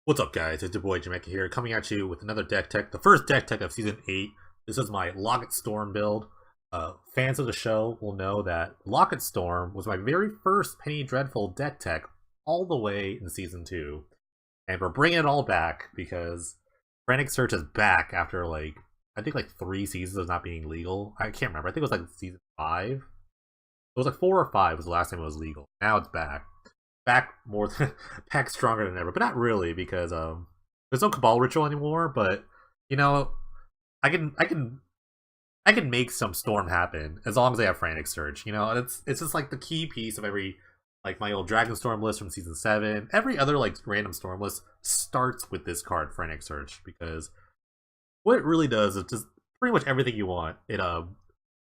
What's up, guys? It's your boy Jamaica here, coming at you with another deck tech, the first deck tech of Season 8. This is my Locket Storm build. Fans of the show will know that Locket Storm was my very first Penny Dreadful deck tech all the way in Season 2. And we're bringing it all back because Frantic Search is back after, I think 3 seasons of not being legal. I can't remember. I think it was Season 5. It was 4 or 5 was the last time it was legal. Now it's back more than back stronger than ever, but not really because there's no Cabal ritual anymore. But you know, I can make some storm happen as long as I have Frantic Surge. And it's just the key piece of every my old Dragon Storm list from season 7. Every other random storm list starts with this card, Frantic Surge, because what it really does is just pretty much everything you want. It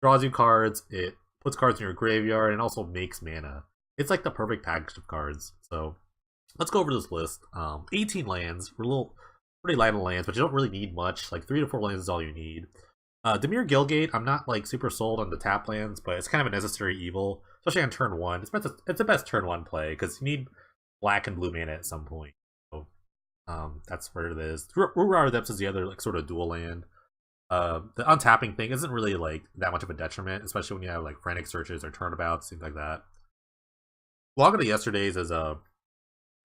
draws you cards, it puts cards in your graveyard, and also makes mana. It's the perfect package of cards. So let's go over this list. 18 lands. We're a little pretty light on lands, but you don't really need much. 3 to 4 lands is all you need. Demir Gilgate, I'm not super sold on the tap lands, but it's kind of a necessary evil, especially on turn 1. It's the best turn 1 play because you need black and blue mana at some point. So that's where it is. Root Depths is the other sort of dual land. The untapping thing isn't really that much of a detriment, especially when you have frantic searches or turnabouts, things like that. Locket of Yesterdays is kind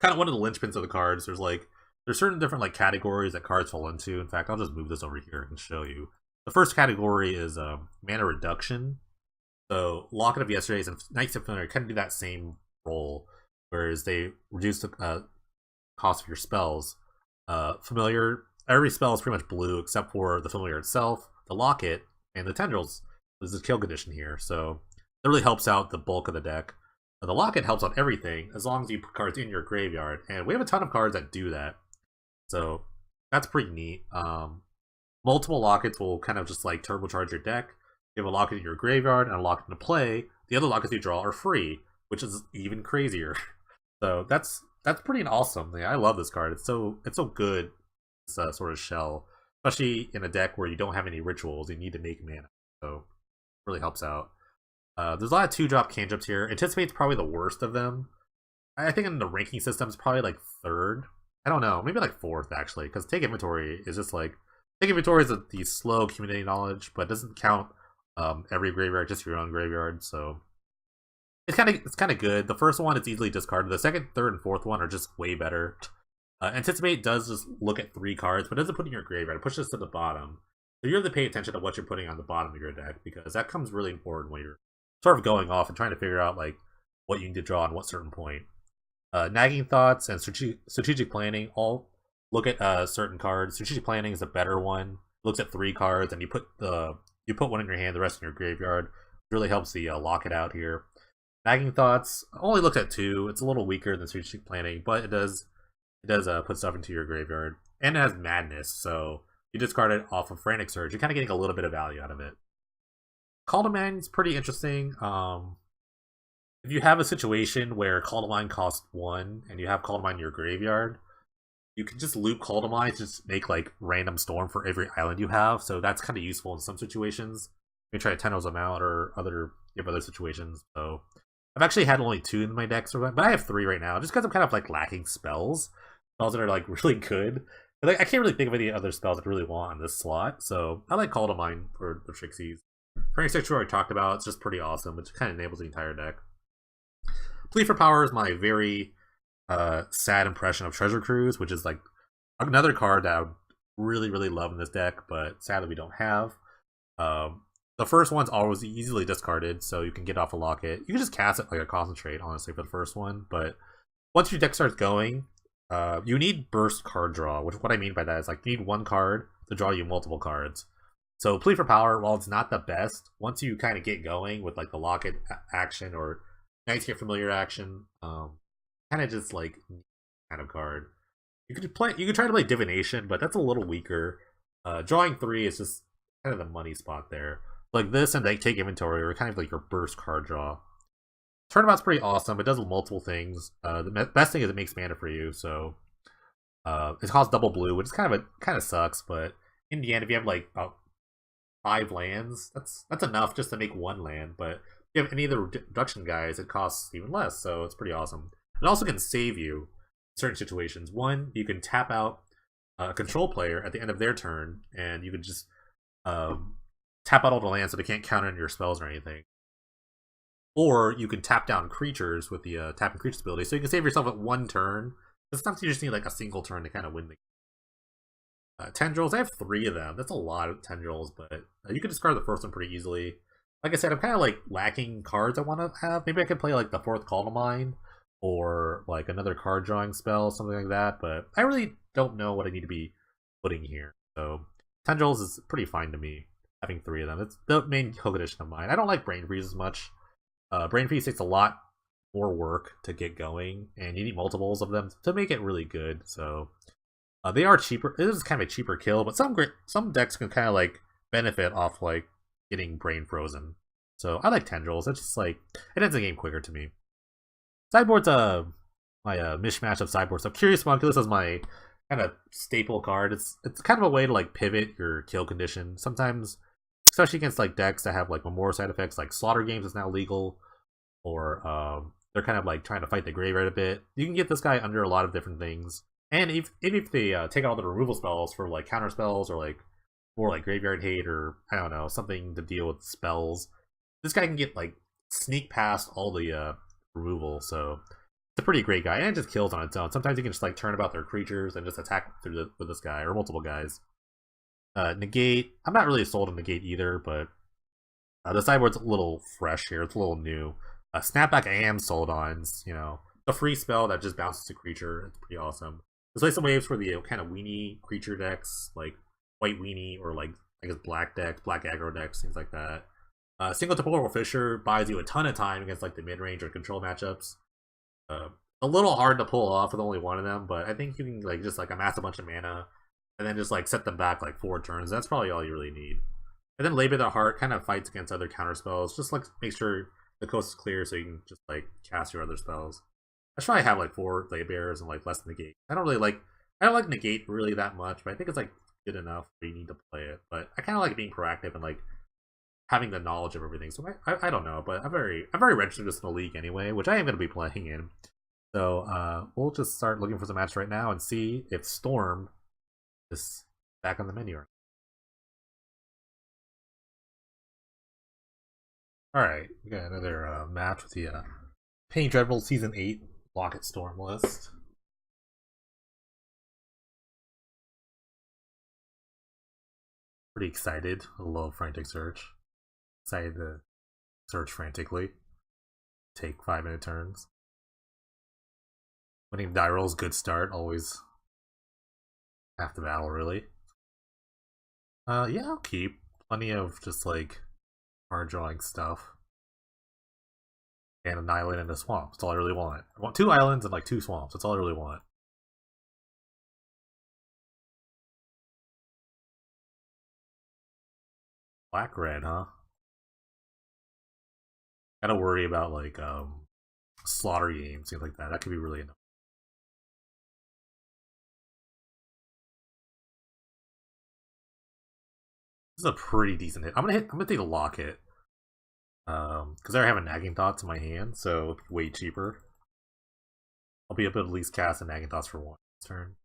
of one of the linchpins of the cards. There's certain different categories that cards fall into. In fact, I'll just move this over here and show you. The first category is mana reduction. So Locket of Yesterdays and Knights of Familiar kind of do that same role, whereas they reduce the cost of your spells. Familiar, every spell is pretty much blue except for the Familiar itself, the Locket, and the Tendrils. There's a kill condition here, so that really helps out the bulk of the deck. The Locket helps on everything as long as you put cards in your graveyard, and we have a ton of cards that do that, so that's pretty neat. Multiple Lockets will kind of just turbocharge your deck. You have a Locket in your graveyard and a Locket in play. The other Lockets you draw are free, which is even crazier. So that's pretty awesome. I love this card. It's so good. This sort of shell, especially in a deck where you don't have any rituals. You need to make mana, so it really helps out. There's a lot of 2-drop cantrips here. Anticipate's probably the worst of them. I think in the ranking system it's probably third. I don't know, maybe fourth actually, because Take Inventory is just Take Inventory is the slow accumulating knowledge, but it doesn't count every graveyard, just your own graveyard. So it's kind of good. The first one it's easily discarded. The second, third, and fourth one are just way better. Anticipate does just look at 3 cards, but it doesn't put in your graveyard. It pushes to the bottom. So you have to pay attention to what you're putting on the bottom of your deck, because that comes really important when you're sort of going off and trying to figure out what you need to draw on what certain point. Nagging Thoughts and strategic planning all look at certain cards. Strategic planning is a better one. It looks at 3 cards, and you put one in your hand, the rest in your graveyard. It really helps the Locket out here. Nagging Thoughts only looks at 2. It's a little weaker than strategic planning, but it does put stuff into your graveyard, and it has Madness. So you discard it off of Frantic Surge. You're kind of getting a little bit of value out of it. Call to Mind is pretty interesting. If you have a situation where Call to Mind costs 1 and you have Call to Mind in your graveyard, you can just loop Call to Mind to just make random storm for every island you have. So that's kind of useful in some situations. You can try to Tendrils them out, or you have other situations. So I've actually had only 2 in my decks, but I have 3 right now, just because I'm kind of lacking spells that are really good. I can't really think of any other spells I really want on this slot, so I like Call to Mind for the Trixies. Frantic Search I talked about, it's just pretty awesome. It kind of enables the entire deck. Plea for Power is my very sad impression of Treasure Cruise, which is another card that I would really, really love in this deck, but sadly we don't have. The first one's always easily discarded, so you can get off a Locket. You can just cast it like a Concentrate, honestly, for the first one, but once your deck starts going, you need burst card draw, which what I mean by that is you need 1 card to draw you multiple cards. So Plea for Power, while it's not the best, once you kind of get going with the Locket action or Knights Get Familiar action, kind of just kind of card. You could try to play Divination, but that's a little weaker. Drawing 3 is just kind of the money spot there. This and Take Inventory are kind of your burst card draw. Turnabout's pretty awesome. It does multiple things. The best thing is it makes mana for you, so it costs double blue, which is kind of sucks. But in the end, if you have about 5 lands, that's enough just to make 1 land. But if you have any of the reduction guys, it costs even less, so it's pretty awesome. It also can save you. certain situations. One, you can tap out a control player at the end of their turn, and you can just um, tap out all the lands so they can't counter your spells or anything. Or you can tap down creatures with the tapping creatures ability, so you can save yourself at one turn. Sometimes you just need like a single turn to kind of win the tendrils. I have 3 of them. That's a lot of tendrils, but you can discard the first one pretty easily. Like I said, I'm kind of like lacking cards I want to have. Maybe I could play like the 4th Call to Mind or like another card drawing spell, something like that. But I really don't know what I need to be putting here. So tendrils is pretty fine to me. Having 3 of them, it's the main Hook edition of mine. I don't like Brain Freeze as much. Brain Freeze takes a lot more work to get going, and you need multiples of them to make it really good. So they are cheaper. It is kind of a cheaper kill, but some decks can kind of like benefit off like getting brain frozen. So I like tendrils. It's just like it ends the game quicker to me. Sideboard's my mishmash of sideboards. So Curious Homunculus is my kind of staple card. It's kind of a way to like pivot your kill condition. Sometimes, especially against like decks that have like more side effects, like Slaughter Games is now legal, or they're kind of like trying to fight the graveyard a bit. You can get this guy under a lot of different things. And if they take out all the removal spells for like counter spells or like more like graveyard hate or I don't know, something to deal with spells, this guy can get like sneak past all the removal. So it's a pretty great guy, and it just kills on its own. Sometimes you can just like turn about their creatures and just attack with this guy or multiple guys. Negate. I'm not really sold on Negate either, but the sideboard's a little fresh here. It's a little new. Snapback I am sold on. You know, the free spell that just bounces a creature. It's pretty awesome. There's like some waves for the kind of weenie creature decks, like white weenie or like I guess black decks, black aggro decks, things like that. Single Temporal Fissure buys you a ton of time against like the mid range or control matchups. A little hard to pull off with only one of them, but I think you can like just like amass a bunch of mana and then just like set them back like 4 turns. That's probably all you really need. And then Labor the Heart kind of fights against other counter spells. Just like make sure the coast is clear so you can just like cast your other spells. I should probably have like 4 Labors and like less Negate. I don't like Negate really that much, but I think it's like good enough where you need to play it. But I kind of like being proactive and like having the knowledge of everything. So I don't know, but I'm very registered in the league anyway, which I am going to be playing in. So we'll just start looking for some matches right now and see if Storm is back on the menu. Alright, we got another match with the Penny Dreadful Season 8 Locket Storm list. Pretty excited. A little frantic search. Excited to search frantically. Take 5-minute turns. Winning die rolls, good start. Always half the battle, really. Yeah, I'll keep. Plenty of just like card drawing stuff. And an island and a swamp. That's all I really want. I want 2 islands and like 2 swamps. That's all I really want. Black red, huh? Gotta worry about like slaughter games, things like that. That could be really annoying. This is a pretty decent hit. I'm gonna take a Locket. Because I have a Nagging Thoughts in my hand, so it's way cheaper. I'll be able to at least cast a Nagging Thoughts for 1 turn.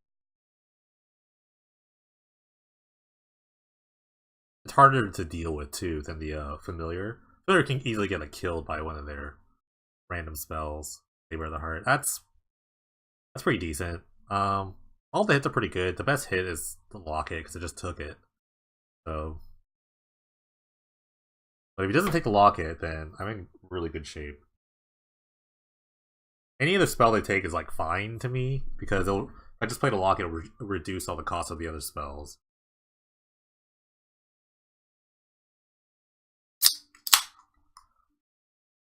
It's harder to deal with too than the Familiar. Familiar can easily get like killed by one of their random spells. Labor of the Heart. That's pretty decent. All the hits are pretty good. The best hit is the Locket because it just took it. So, but if he doesn't take the Locket, then I'm in really good shape. Any other spell they take is like fine to me because if I just play the Locket, it'll reduce all the cost of the other spells.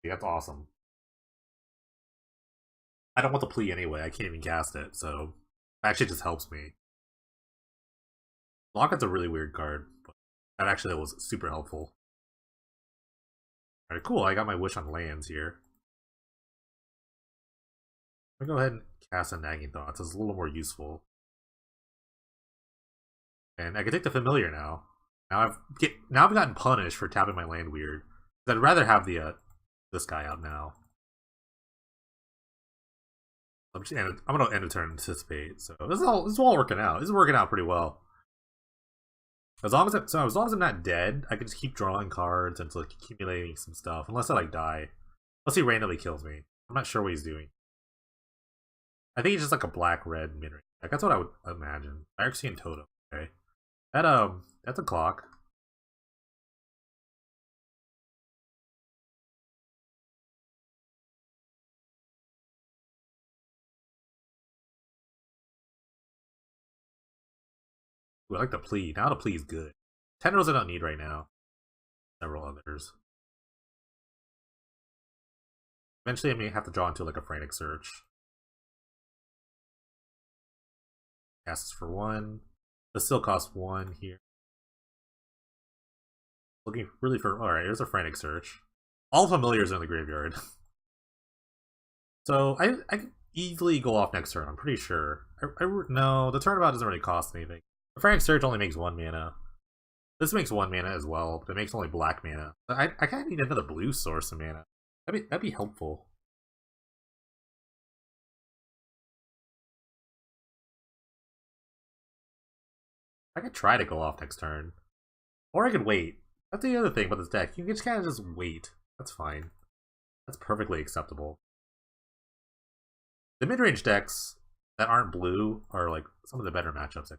Yeah, that's awesome. I don't want the plea anyway. I can't even cast it, so it actually just helps me. Locket's a really weird card, but that actually was super helpful. Alright, cool. I got my wish on lands here. I'm gonna go ahead and cast a Nagging Thoughts. It's a little more useful. And I can take the Familiar now. Now I've gotten punished for tapping my land weird. I'd rather have the this guy out now. I'm gonna end a turn anticipate. So this is all working out. This is working out pretty well. As long as I'm not dead, I can just keep drawing cards and like accumulating some stuff. Unless I like die. Unless he randomly kills me. I'm not sure what he's doing. I think he's just like a black-red mid range. Like, that's what I would imagine. Phyrexian Totem. Okay. That's a clock. Ooh, I like the plea. Now the plea is good. Tendrils I don't need right now. Several others. Eventually I may have to draw into like a frantic search. Casts for 1. This still costs 1 here. Looking really for... Alright, here's a frantic search. All familiars are in the graveyard. So I can easily go off next turn, I'm pretty sure. No, the turnabout doesn't really cost anything. The frantic search only makes 1 mana. This makes 1 mana as well, but it makes only black mana. I kind of need another blue source of mana. That'd be helpful. I could try to go off next turn. Or I could wait. That's the other thing about this deck. You can just kind of just wait. That's fine. That's perfectly acceptable. The mid-range decks that aren't blue are like some of the better matchups.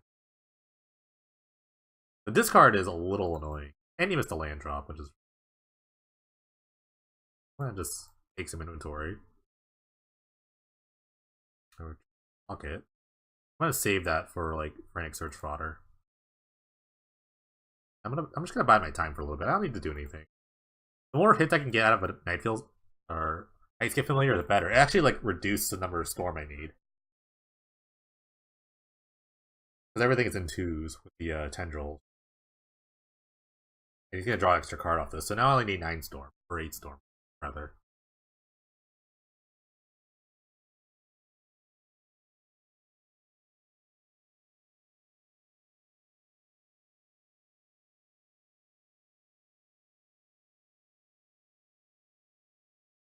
The discard is a little annoying. And you missed a land drop, which is... Well, just take some inventory. Locket. I'm gonna save that for like Frantic Search Fodder. I'm just gonna bide my time for a little bit. I don't need to do anything. The more hits I can get out of a Nightfield or Ice Get Familiar, the better. It actually like reduces the number of Storm I need. Because everything is in 2s with the Tendrils. And he's gonna draw an extra card off this. So now I only need 9 Storm. Or 8 Storm, rather.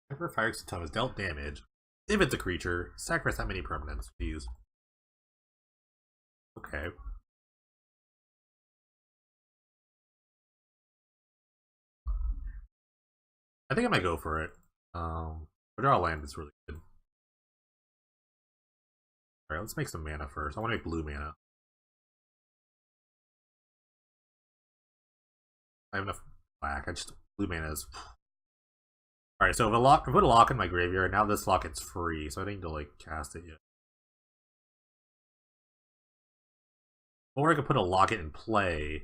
Whenever Phyrexian Totem is dealt damage, if it's a creature, sacrifice that many permanents, please. Okay. I think I might go for it. Draw land is really good. Alright, let's make some mana first. I want to make blue mana. I have enough black. Blue mana is... Alright, so if I put a lock in my graveyard, now this locket's free, so I don't need to like cast it yet. Or I could put a locket in play.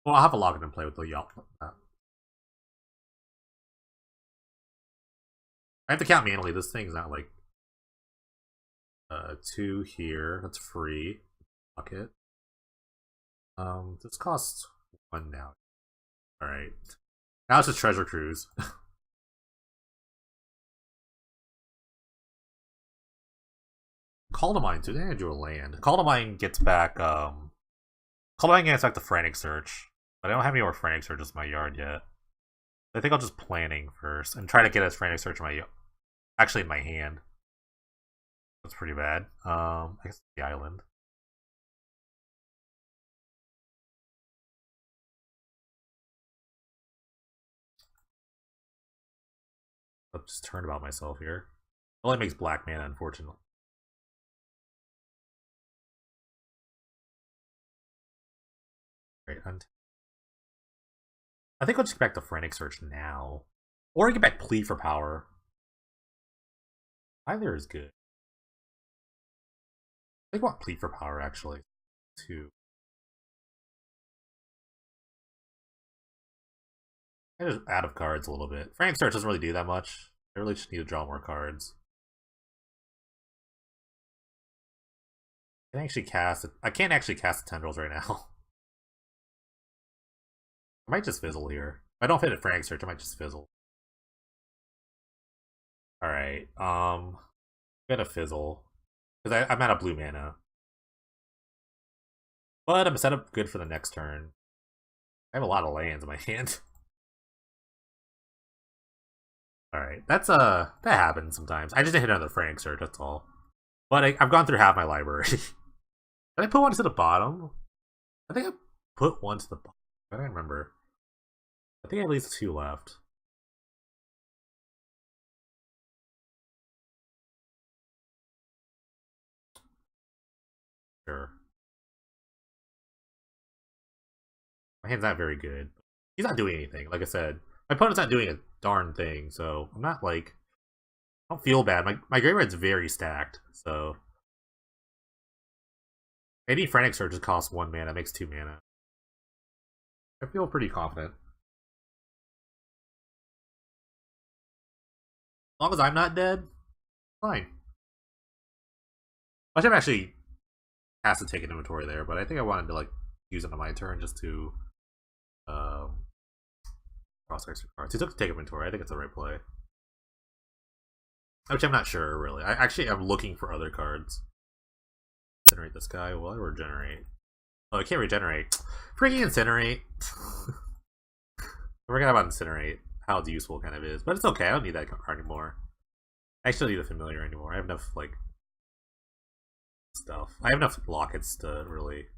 Well, I'll have a locket in play with the yacht. I have to count manually. This thing's not like 2 here. That's free. Locket. This costs 1 now. Alright. Now it's just Treasure Cruise. Call to Mind too. They're gonna do a land. Call to Mind gets back Call to Mind gets back the Frantic Search. But I don't have any more Frantic Searches in my yard yet. I think I'll just planning first and try to get a Frantic Search in my actually in my hand. That's pretty bad. I guess the island. I'll just turn about myself here. It only makes black mana, unfortunately. Great hunt. I think I'll just get back to Frantic Search now. Or I get back Plea for Power. Either is good. I think I want Plea for Power, actually. Too. I'm just out of cards a little bit. Frantic Search doesn't really do that much. I really just need to draw more cards. I can actually cast it. I can't actually cast the Tendrils right now. I might just fizzle here. If I don't fit a Frantic Search, I might just fizzle. Alright, I'm gonna fizzle. Because I'm out of blue mana. But I'm set up good for the next turn. I have a lot of lands in my hand. Alright, that happens sometimes. I just hit another Frantic Search, that's all. But I've gone through half my library. Did I put one to the bottom? I think I put one to the bottom. I don't remember. I think I have at least two left. Sure. My hand's not very good. He's not doing anything. Like I said, my opponent's not doing a darn thing, so I'm not like I don't feel bad. My graveyard's very stacked, so any Frantic Surge just costs 1 mana, makes 2 mana. I feel pretty confident. As long as I'm not dead, fine. I should have actually has to take an inventory there, but I think I wanted to like use it on my turn just to cross extra cards. He took to take inventory. I think it's the right play. Which I'm not sure really. I'm looking for other cards. Incinerate this guy. Will I regenerate? Oh, I can't regenerate. Freaking incinerate. I forgot about incinerate. How useful it kind of is, but it's okay. I don't need that card anymore. I actually don't need a familiar anymore. I have enough like stuff. I have enough lockets to really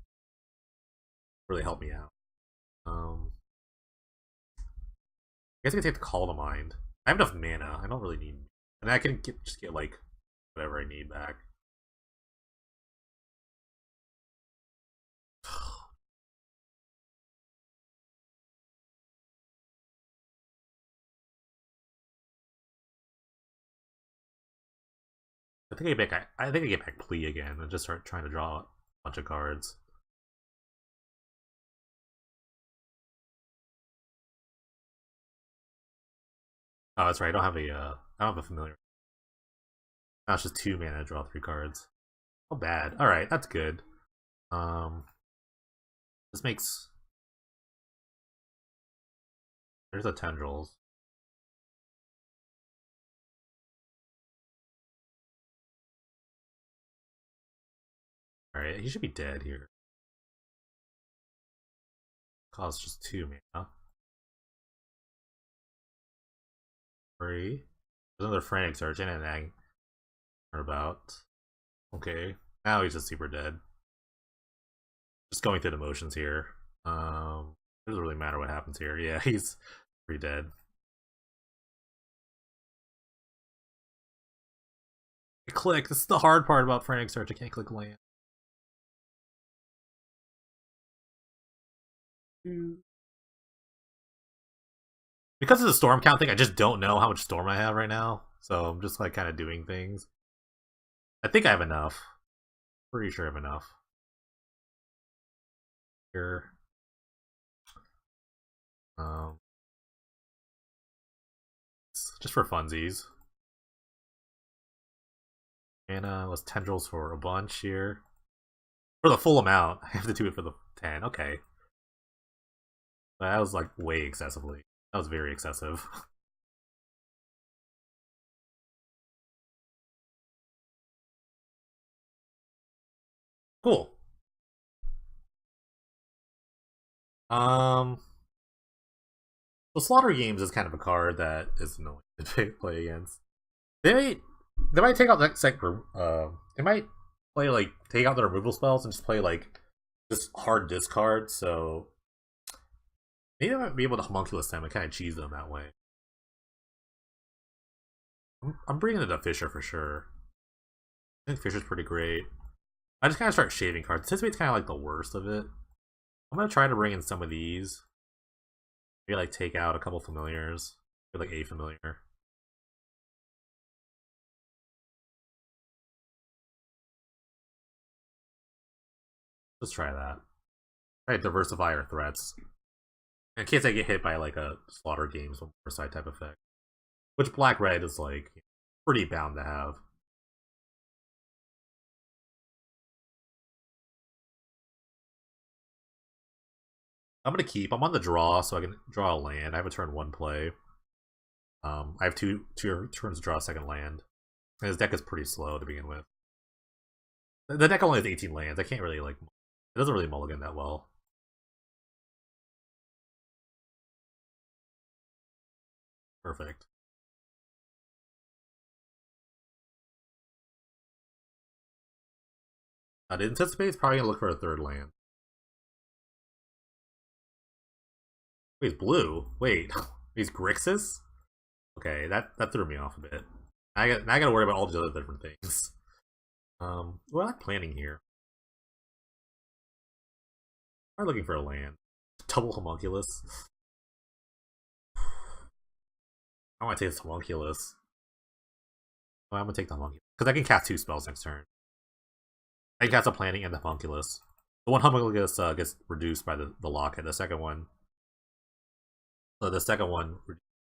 help me out. I guess I can take the Call to Mind. I have enough mana. I don't really need, and I can just get like whatever I need back. I think I get back Plea again and just start trying to draw a bunch of cards. Oh, that's right. I don't have a familiar. Now it's just 2 mana, draw 3 cards. Oh, bad. All right, that's good. Um, this makes there's a tendrils. All right, he should be dead here. Costs just 2 mana. 3. There's another Frantic Surge and an Ag. About. Okay, now he's just super dead. Just going through the motions here. It doesn't really matter what happens here. Yeah, he's pretty dead. Click. This is the hard part about Frantic Search. I can't click land. Because of the storm count thing, I just don't know how much storm I have right now. So I'm just like kind of doing things. I think I have enough. Pretty sure I have enough. Here. Just for funsies. Mana was tendrils for a bunch here. For the full amount. I have to do it for the 10. Okay. That was like way excessively. That was very excessive. Cool. Um, the Slaughter Games is kind of a card that is annoying to play against. They might, they might take out that they might play like take out the removal spells and just play like just hard discard. So maybe I might be able to homunculus them and kind of cheese them that way. I'm bringing it up Fisher for sure. I think Fisher's pretty great. I just kind of start shaving cards. Anticipate's kind of like the worst of it. I'm gonna try to bring in some of these. Maybe like take out a couple familiars. Maybe like a familiar. Let's try that. Try to diversify our threats. In case I get hit by like a Slaughter Games or side type effect. Which black red is like pretty bound to have. I'm gonna keep. I'm on the draw, so I can draw a land. I have a turn 1 play. I have two turns to draw a second land. And his deck is pretty slow to begin with. The deck only has 18 lands. I can't really like. It doesn't really mulligan that well. Perfect. I'd anticipate it's probably gonna look for a third land. Wait, he's blue. Wait, he's Grixis? Okay, that threw me off a bit. Now I gotta worry about all these other different things. What am I planning here? I'm looking for a land. Double homunculus. I want to take this homunculus. Oh, I'm gonna take the homunculus because I can cast 2 spells next turn. I can cast a planning and the homunculus. The one homunculus gets reduced by the locket. The second one,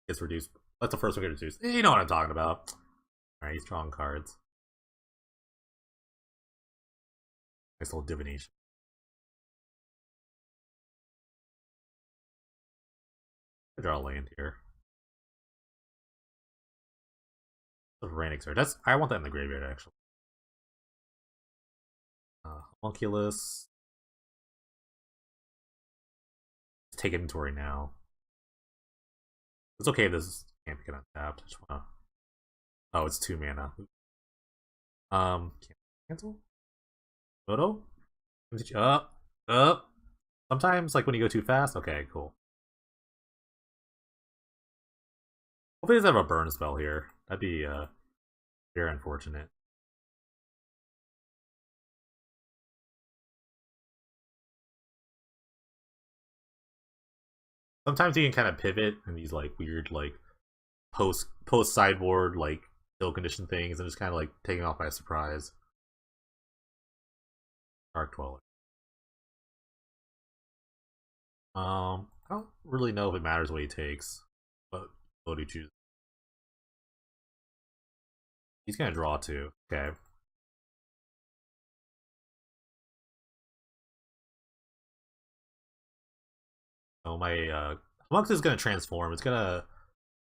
gets reduced. That's the first one gets reduced. You know what I'm talking about. All right, he's drawing cards. Nice little divination. I draw a land here. The Varantic Surge. I want that in the graveyard actually. Homunculus. Let's take inventory now. It's okay if this can't get untapped. I just wanna... Oh, it's 2 mana. Cancel? Photo? Sometimes, like when you go too fast. Okay, cool. Hopefully, he doesn't have a burn spell here. That'd be very unfortunate. Sometimes you can kind of pivot in these like weird like post sideboard like kill condition things and just kind of like taking off by surprise. Dark Dweller. I don't really know if it matters what he takes, but what do you choose? He's gonna draw 2. Okay. Oh, my Homunculus is gonna transform. It's gonna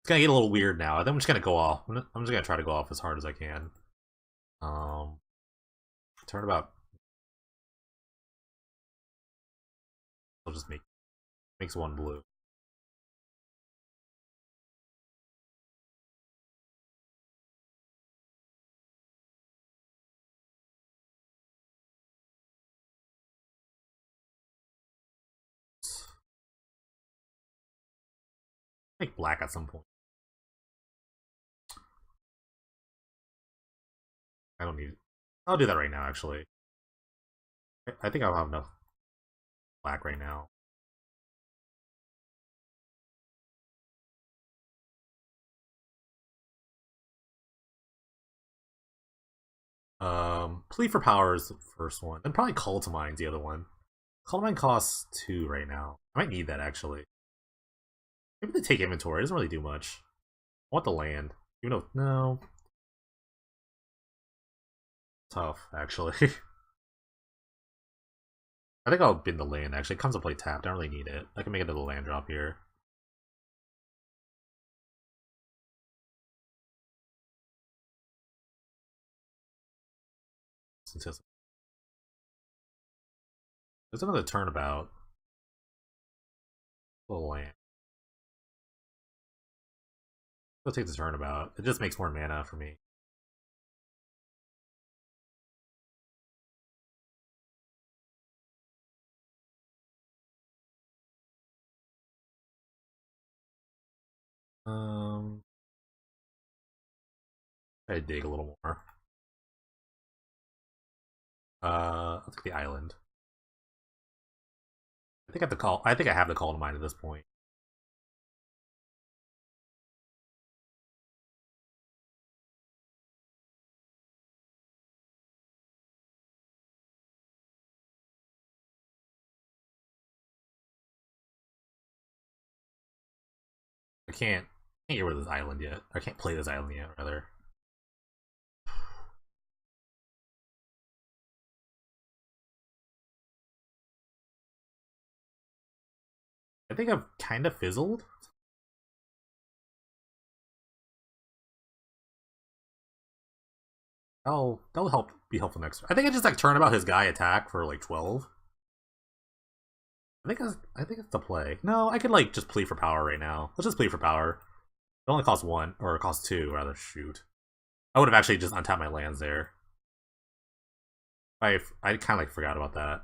get a little weird now. I think I'm just gonna go off. I'm just gonna try to go off as hard as I can. Turnabout. I'll just makes 1 blue. Make black at some point. I don't need it. I'll do that right now, actually. I think I'll have enough black right now. Plea for Power is the first one. Then probably Call to Mind's the other one. Call to Mind costs 2 right now. I might need that, actually. Maybe they take inventory. It doesn't really do much. I want the land. Even though... No. Tough, actually. I think I'll bin the land, actually. It comes to play tapped. I don't really need it. I can make it to the land drop here. There's another turnabout. Little land. I'll take the turnabout. It just makes more mana for me. Try to dig a little more. I'll take the island. I think I have the call. I think I have the Call to Mind at this point. I can't get rid of this island yet. I can't play this island yet, rather. I think I've kind of fizzled. That'll be helpful next. I think I just like turn about his guy attack for like 12. I think it's the play. No, I could like just Plea for Power right now. Let's just Plea for Power. It only costs 1, or it costs 2 rather. Shoot, I would have actually just untapped my lands there. I kind of like forgot about that.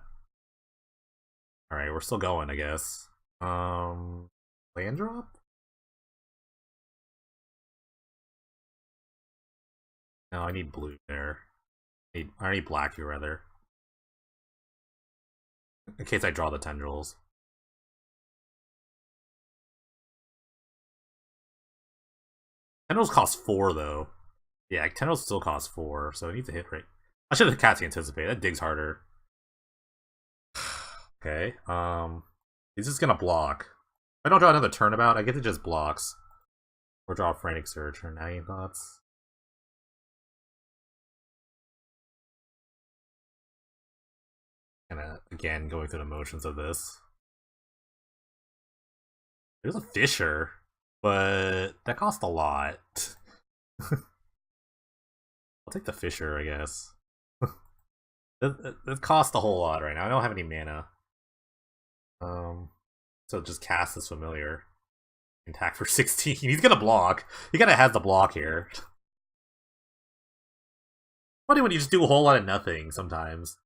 All right, we're still going, I guess. Land drop? No, I need blue there. I need black here rather. In case I draw the tendrils. Tendrils cost 4 though. Yeah, tendrils still cost 4, so it needs to hit right. I should have cast Anticipate. That digs harder. Okay. He's just gonna block. If I don't draw another turnabout, I get to just blocks. Or draw a Frantic Surge or nagging thoughts. Kinda again going through the motions of this. There's a Fissure, but that costs a lot. I'll take the Fissure, I guess. It costs a whole lot right now. I don't have any mana. So just cast this familiar. Attack for 16. He's gonna block. He kinda has the block here. Funny when you just do a whole lot of nothing sometimes.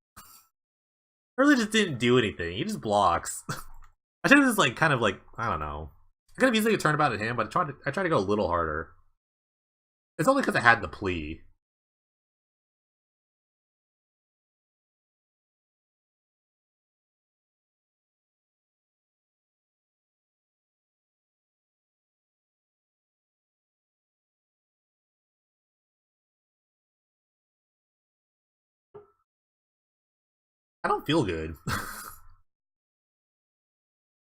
Really just didn't do anything. He just blocks. I should have just like kind of like I don't know. I could have easily turned about at him, but I tried to go a little harder. It's only because I had the plea. I don't feel good.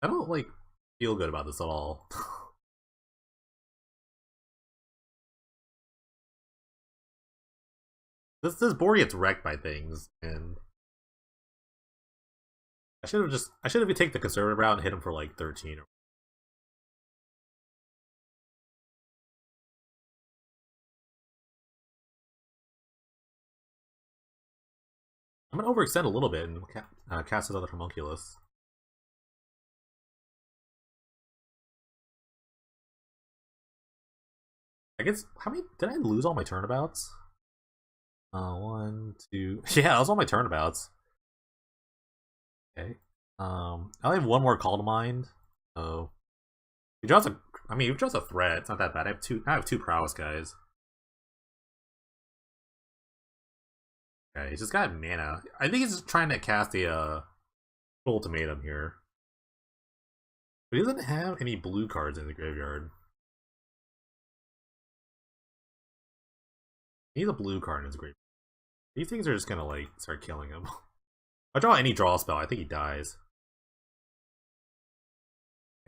I don't like feel good about this at all. This board gets wrecked by things, and I should have taken the conservative route and hit him for like 13. I'm gonna overextend a little bit and cast another homunculus. I guess how many did I lose all my turnabouts? 1, 2. Yeah, that was all my turnabouts. Okay. I only have one more call to mind. Oh, he draws a. I mean, he draws a threat. It's not that bad. I have two prowess guys. Okay, he's just got mana. I think he's just trying to cast a ultimatum here. But he doesn't have any blue cards in the graveyard. He needs a blue card in his graveyard. These things are just gonna like start killing him. If I draw any draw spell, I think he dies.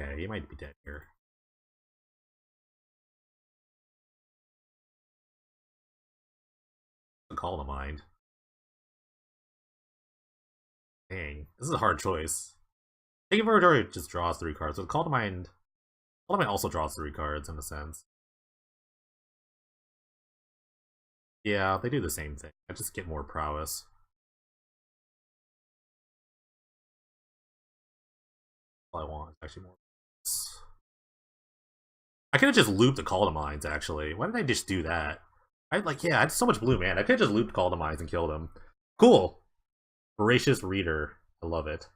Okay, he might be dead here. Call to mind. Dang, this is a hard choice. I think Verdure just draws 3 cards, so Call to Mind also draws 3 cards in a sense. Yeah, they do the same thing. I just get more prowess. All I want is actually more. I could have just looped the Call to Minds, actually. Why did I just do that? I had so much blue, man. I could have just looped Call to Minds and killed him. Cool. Voracious Reader. I love it.